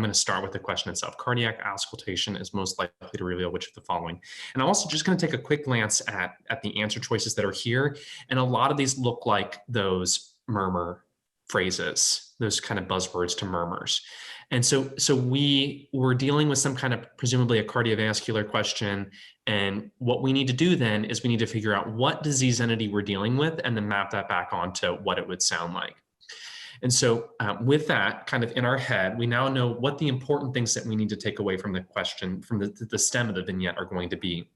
going to start with the question itself. Cardiac auscultation is most likely to reveal which of the following. And I'm also just going to take a quick glance at the answer choices that are here. And a lot of these look like those murmur phrases, those kind of buzzwords to murmurs. And so we were dealing with some kind of presumably a cardiovascular question. And what we need to do then is we need to figure out what disease entity we're dealing with and then map that back onto what it would sound like. And so with that kind of in our head, we now know what the important things that we need to take away from the question, from the stem of the vignette are going to be.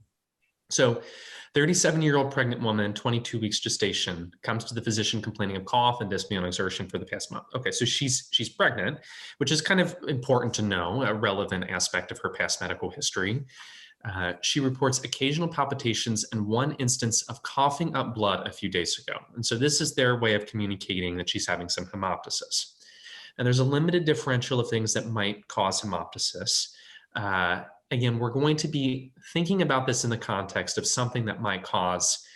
So 37-year-old pregnant woman, 22 weeks gestation, comes to the physician complaining of cough and dyspnea on exertion for the past month. Okay, so she's pregnant, which is kind of important to know, a relevant aspect of her past medical history. She reports occasional palpitations and one instance of coughing up blood a few days ago. And so this is their way of communicating that she's having some hemoptysis. And there's a limited differential of things that might cause hemoptysis. Again, we're going to be thinking about this in the context of something that might cause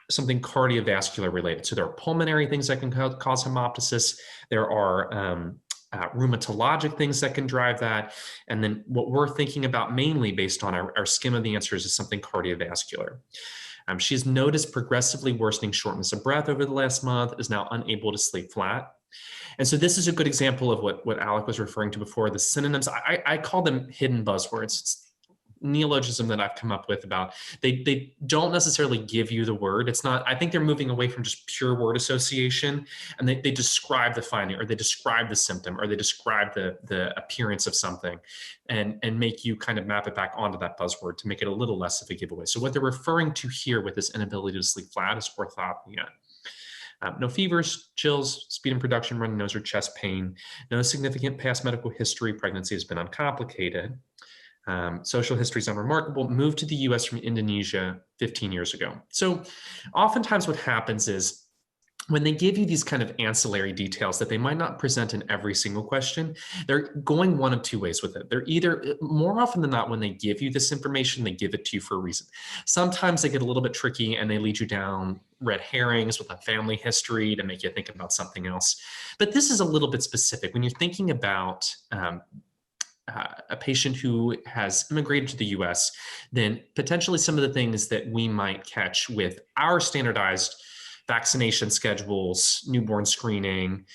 something cardiovascular related. So there are pulmonary things that can cause hemoptysis. There are rheumatologic things that can drive that. And then what we're thinking about mainly based on our skim of the answers is something cardiovascular. She's noticed progressively worsening shortness of breath over the last month, is now unable to sleep flat. And so this is a good example of what Alec was referring to before, the synonyms. I call them hidden buzzwords. It's neologism that I've come up with about they don't necessarily give you the word. It's not, I think they're moving away from just pure word association, and they describe the finding, or they describe the symptom, or they describe the appearance of something and make you kind of map it back onto that buzzword to make it a little less of a giveaway. So what they're referring to here with this inability to sleep flat is orthopnea. No fevers, chills, speed and production, runny nose or chest pain, no significant past medical history, pregnancy has been uncomplicated. Social history is unremarkable, moved to the US from Indonesia 15 years ago. So oftentimes what happens is when they give you these kind of ancillary details that they might not present in every single question, they're going one of two ways with it. They're either, more often than not, when they give you this information, they give it to you for a reason. Sometimes they get a little bit tricky and they lead you down red herrings with a family history to make you think about something else. But this is a little bit specific. When you're thinking about a patient who has immigrated to the US, then potentially some of the things that we might catch with our standardized vaccination schedules, newborn screening,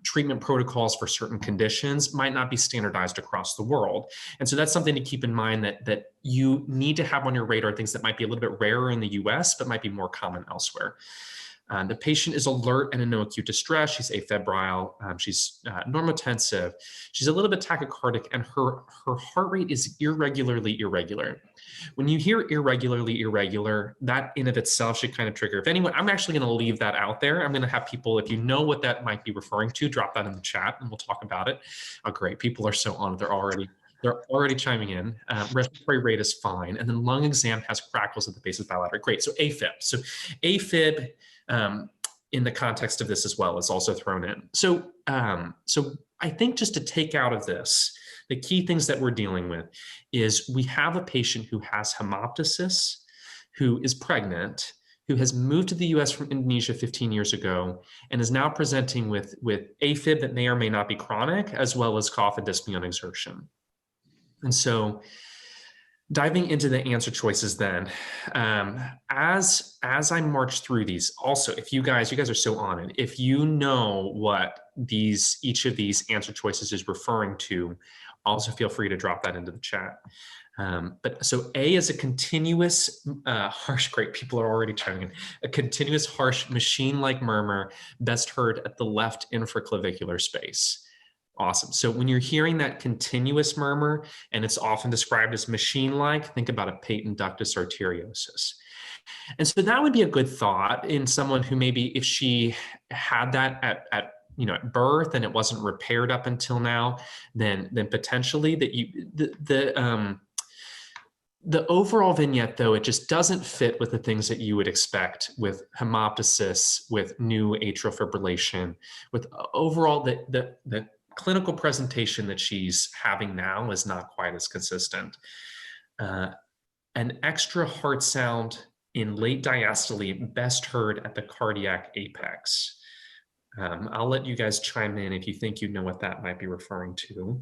treatment protocols for certain conditions might not be standardized across the world. And so that's something to keep in mind that you need to have on your radar, things that might be a little bit rarer in the US, but might be more common elsewhere. The patient is alert and in no acute distress. She's afebrile. She's normotensive. She's a little bit tachycardic, and her heart rate is irregularly irregular. When you hear irregularly irregular, that in of itself should kind of trigger. If anyone, I'm actually going to leave that out there. I'm going to have people, if you know what that might be referring to, drop that in the chat and we'll talk about it. Oh, great. People are so on it. They're already chiming in. Respiratory rate is fine. And then lung exam has crackles at the base of the bilateral. Great. So AFib. So AFib, in the context of this as well, is also thrown in. So I think just to take out of this, the key things that we're dealing with is we have a patient who has hemoptysis, who is pregnant, who has moved to the US from Indonesia 15 years ago, and is now presenting with AFib that may or may not be chronic, as well as cough and dyspnea on exertion. And so diving into the answer choices then, as I march through these, also, if you guys are so on it, if you know what each of these answer choices is referring to, also feel free to drop that into the chat. But so A is a continuous, harsh, great, people are already chiming in, a continuous, harsh, machine-like murmur, best heard at the left infraclavicular space. Awesome. So when you're hearing that continuous murmur, and it's often described as machine-like, think about a patent ductus arteriosus. And so that would be a good thought in someone who maybe, if she had that at birth and it wasn't repaired up until now, then potentially that the overall vignette, though, it just doesn't fit with the things that you would expect with hemoptysis, with new atrial fibrillation, with overall the clinical presentation that she's having now is not quite as consistent. An extra heart sound in late diastole, best heard at the cardiac apex. I'll let you guys chime in if you think you know what that might be referring to.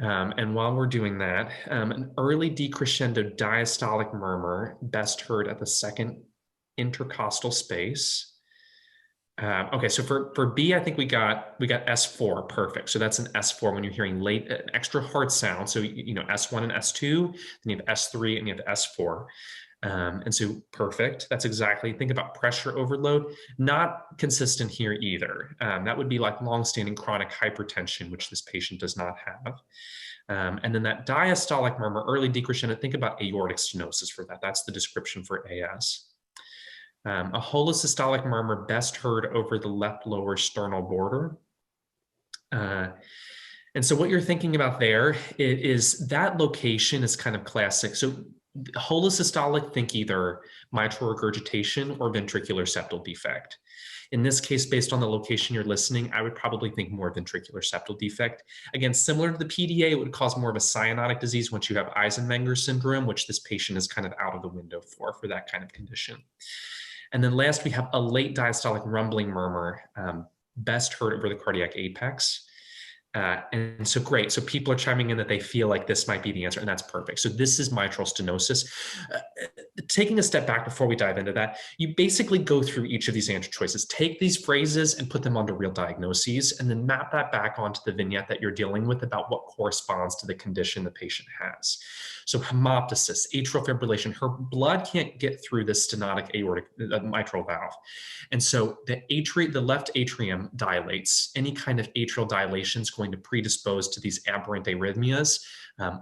And while we're doing that, an early decrescendo diastolic murmur, best heard at the second intercostal space. Okay, so for B, I think we got S4, perfect. So that's an S4 when you're hearing late, an extra hard sound. So S1 and S2, then you have S3 and you have S4. And so perfect. That's exactly. Think about pressure overload. Not consistent here either. That would be like longstanding chronic hypertension, which this patient does not have. And then that diastolic murmur, early decrescendo. Think about aortic stenosis for that. That's the description for AS. A holosystolic murmur best heard over the left lower sternal border. And so what you're thinking about there is that location is kind of classic. So holosystolic, think either mitral regurgitation or ventricular septal defect. In this case, based on the location you're listening, I would probably think more ventricular septal defect. Again, similar to the PDA, it would cause more of a cyanotic disease once you have Eisenmenger syndrome, which this patient is kind of out of the window for that kind of condition. And then last, we have a late diastolic rumbling murmur, best heard over the cardiac apex. And so great. So people are chiming in that they feel like this might be the answer, and that's perfect. So this is mitral stenosis. Taking a step back before we dive into that, you basically go through each of these answer choices, take these phrases and put them onto real diagnoses, and then map that back onto the vignette that you're dealing with about what corresponds to the condition the patient has. So hemoptysis, atrial fibrillation, her blood can't get through this stenotic aortic mitral valve. And so the left atrium dilates. Any kind of atrial dilation is going to predispose to these aberrant arrhythmias,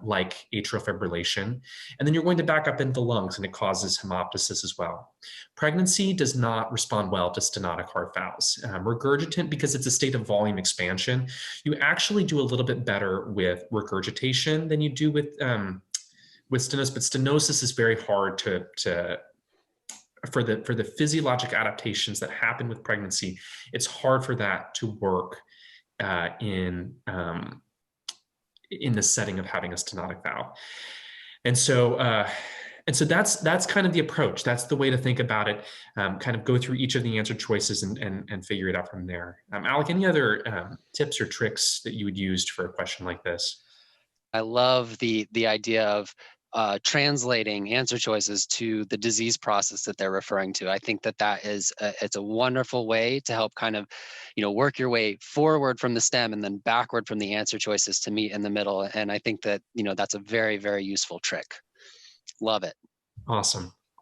like atrial fibrillation. And then you're going to back up into the lungs, and it causes hemoptysis as well. Pregnancy does not respond well to stenotic heart valves. Regurgitant, because it's a state of volume expansion, you actually do a little bit better with regurgitation than you do with stenosis, but stenosis is very hard for the physiologic adaptations that happen with pregnancy. It's hard for that to work in the setting of having a stenotic valve. And so that's kind of the approach. That's the way to think about it. Kind of go through each of the answer choices and figure it out from there. Alec, any other tips or tricks that you would use for a question like this? I love the idea of translating answer choices to the disease process that they're referring to. I think that is it's a wonderful way to help kind of, work your way forward from the stem and then backward from the answer choices to meet in the middle. And I think that, that's a very, very useful trick. Love it. Awesome.